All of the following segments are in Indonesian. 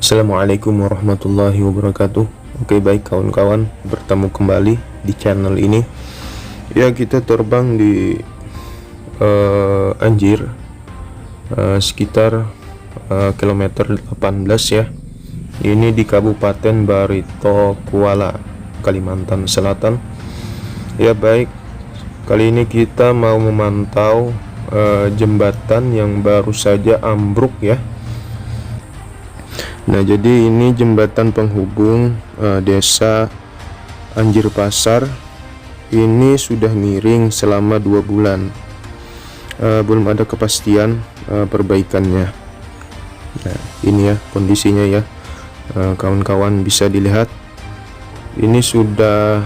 Assalamualaikum warahmatullahi wabarakatuh. Oke, baik kawan-kawan, bertemu kembali di channel ini. Ya, kita terbang di Anjir, sekitar kilometer 18 ya. Ini di Kabupaten Barito Kuala, Kalimantan Selatan. Ya, baik, kali ini kita mau memantau jembatan yang baru saja ambruk ya. Nah, jadi ini jembatan penghubung desa Anjir Pasar. Ini sudah miring selama 2 bulan. Belum ada kepastian perbaikannya. Nah, ini ya kondisinya ya. Kawan-kawan bisa dilihat. Ini sudah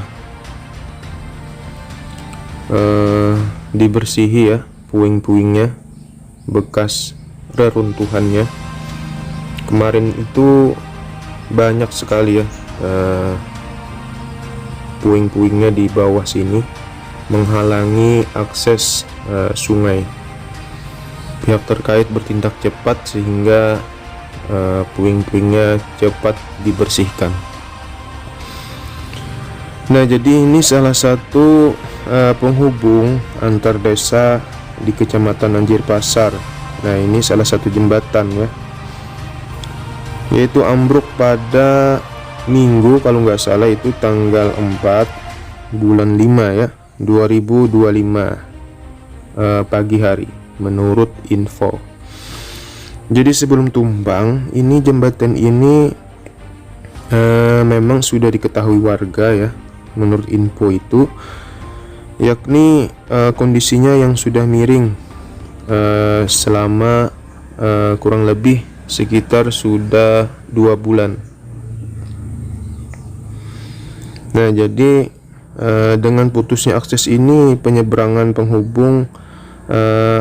dibersihi ya, puing-puingnya, bekas reruntuhannya. Kemarin itu banyak sekali ya puing-puingnya di bawah sini, menghalangi akses sungai. Pihak terkait bertindak cepat sehingga puing-puingnya cepat dibersihkan. Nah, jadi ini salah satu penghubung antar desa di Kecamatan Anjir Pasar. Nah, ini salah satu jembatan ya, yaitu ambruk pada Minggu kalau nggak salah, itu tanggal 4 bulan 5 ya 2025 pagi hari menurut info. Jadi sebelum tumbang, ini jembatan ini memang sudah diketahui warga ya menurut info itu, yakni kondisinya yang sudah miring selama kurang lebih sekitar sudah 2 bulan. Nah, jadi dengan putusnya akses ini, penyeberangan penghubung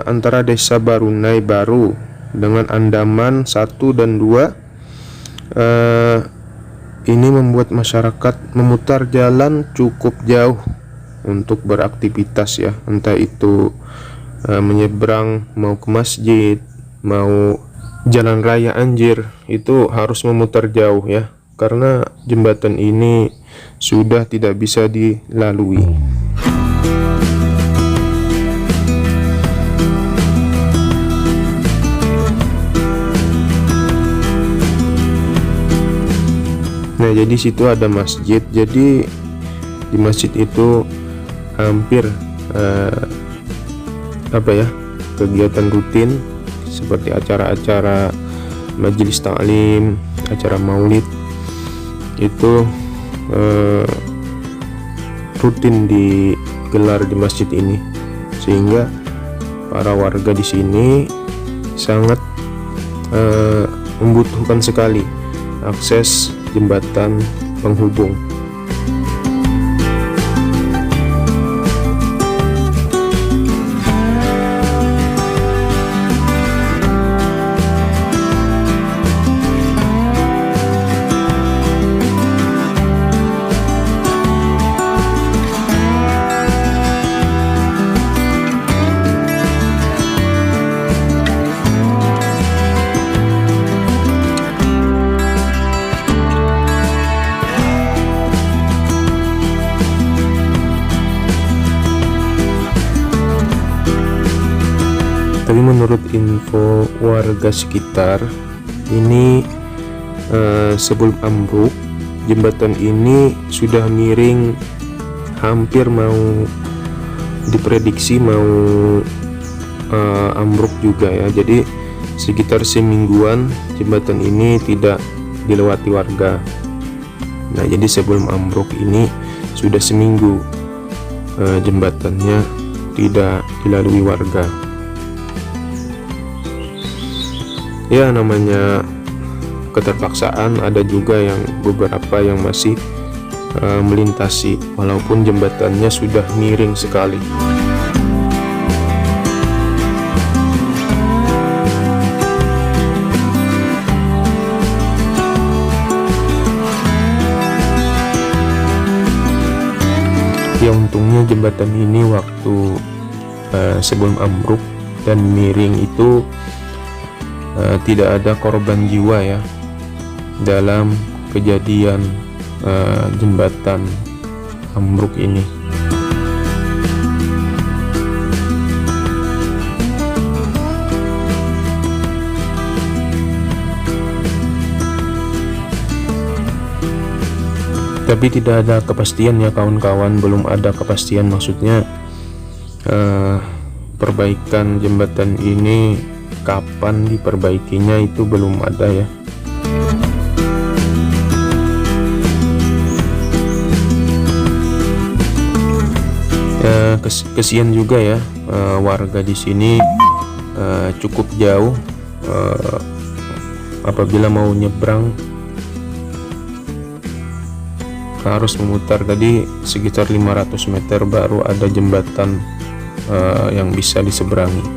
antara desa Barunai Baru dengan Andaman 1 dan 2 ini membuat masyarakat memutar jalan cukup jauh untuk beraktivitas ya, entah itu menyeberang mau ke masjid, mau jalan raya Anjir, itu harus memutar jauh ya, karena jembatan ini sudah tidak bisa dilalui. Nah, jadi situ ada masjid. Jadi di masjid itu hampir kegiatan rutin seperti acara-acara majelis taklim, acara maulid itu rutin digelar di masjid ini, sehingga para warga di sini sangat membutuhkan sekali akses jembatan penghubung. Tapi menurut info warga sekitar, ini sebelum ambruk, jembatan ini sudah miring, hampir mau diprediksi mau ambruk juga ya. Jadi sekitar semingguan jembatan ini tidak dilewati warga. Nah, jadi sebelum ambruk ini sudah seminggu jembatannya tidak dilalui warga. Ya, namanya keterpaksaan. Ada juga yang beberapa yang masih melintasi walaupun jembatannya sudah miring sekali. Ya, untungnya jembatan ini waktu sebelum ambruk dan miring itu tidak ada korban jiwa ya. dalam kejadian jembatan ambruk ini. Tapi tidak ada kepastian ya kawan-kawan, belum ada kepastian, maksudnya perbaikan jembatan ini kapan diperbaikinya itu belum ada ya. Kesian juga ya, warga di sini cukup jauh, apabila mau nyebrang harus memutar tadi sekitar 500 meter baru ada jembatan yang bisa diseberangi.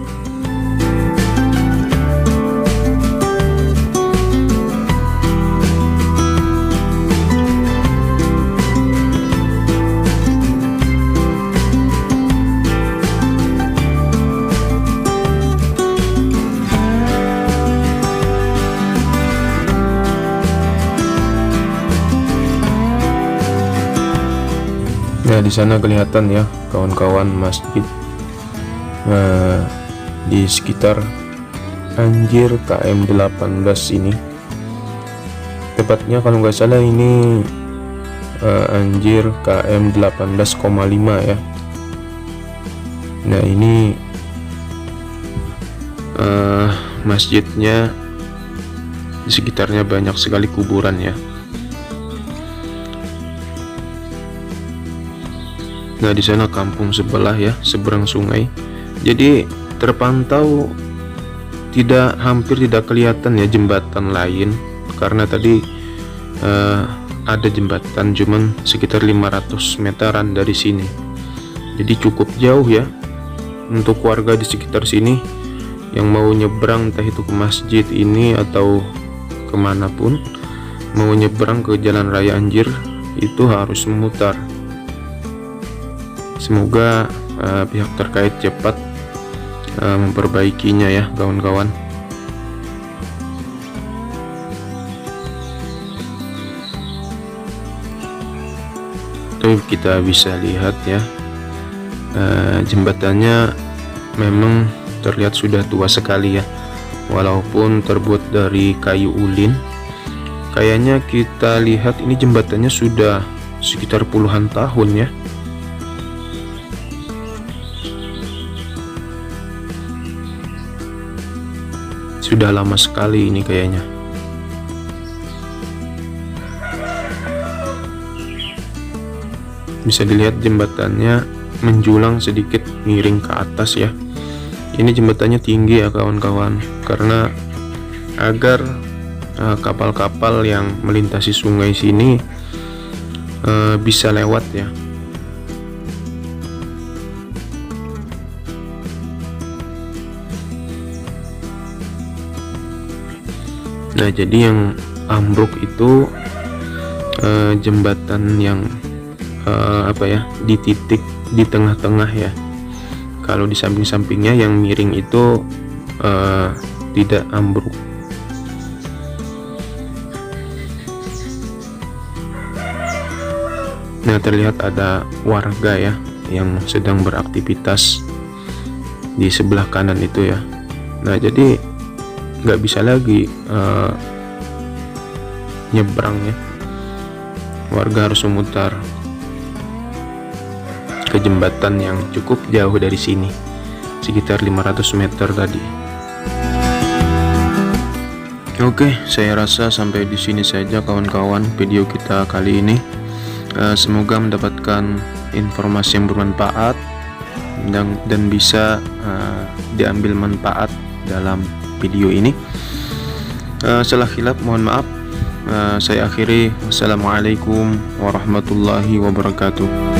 Nah, di sana kelihatan ya kawan-kawan masjid di sekitar Anjir KM 18 ini. Tepatnya kalau nggak salah ini Anjir KM 18,5 ya. Nah, ini masjidnya di sekitarnya banyak sekali kuburan ya. Nah, di sana kampung sebelah ya, seberang sungai. Jadi terpantau hampir tidak kelihatan ya jembatan lain, karena tadi ada jembatan cuman sekitar 500 meteran dari sini. Jadi cukup jauh ya untuk warga di sekitar sini yang mau nyebrang, entah itu ke masjid ini atau kemanapun, mau nyebrang ke Jalan Raya Anjir itu harus memutar. Semoga pihak terkait cepat memperbaikinya ya kawan-kawan. Tapi kita bisa lihat ya, jembatannya memang terlihat sudah tua sekali ya, walaupun terbuat dari kayu ulin. Kayaknya kita lihat ini jembatannya sudah sekitar puluhan tahun ya. Sudah lama sekali ini kayaknya. Bisa dilihat jembatannya menjulang sedikit miring ke atas ya. Ini jembatannya tinggi ya kawan-kawan, karena agar kapal-kapal yang melintasi sungai sini bisa lewat ya. Nah, jadi yang ambruk itu jembatan yang di titik di tengah-tengah ya. Kalau di samping-sampingnya yang miring itu tidak ambruk. Nah, terlihat ada warga ya yang sedang beraktivitas di sebelah kanan itu ya. Nah, jadi nggak bisa lagi nyebrang ya, warga harus memutar ke jembatan yang cukup jauh dari sini, sekitar 500 meter tadi. Oke, saya rasa sampai di sini saja kawan-kawan video kita kali ini. Semoga mendapatkan informasi yang bermanfaat dan bisa diambil manfaat dalam video ini. Salah khilaf mohon maaf. Saya akhiri. Wassalamualaikum warahmatullahi wabarakatuh.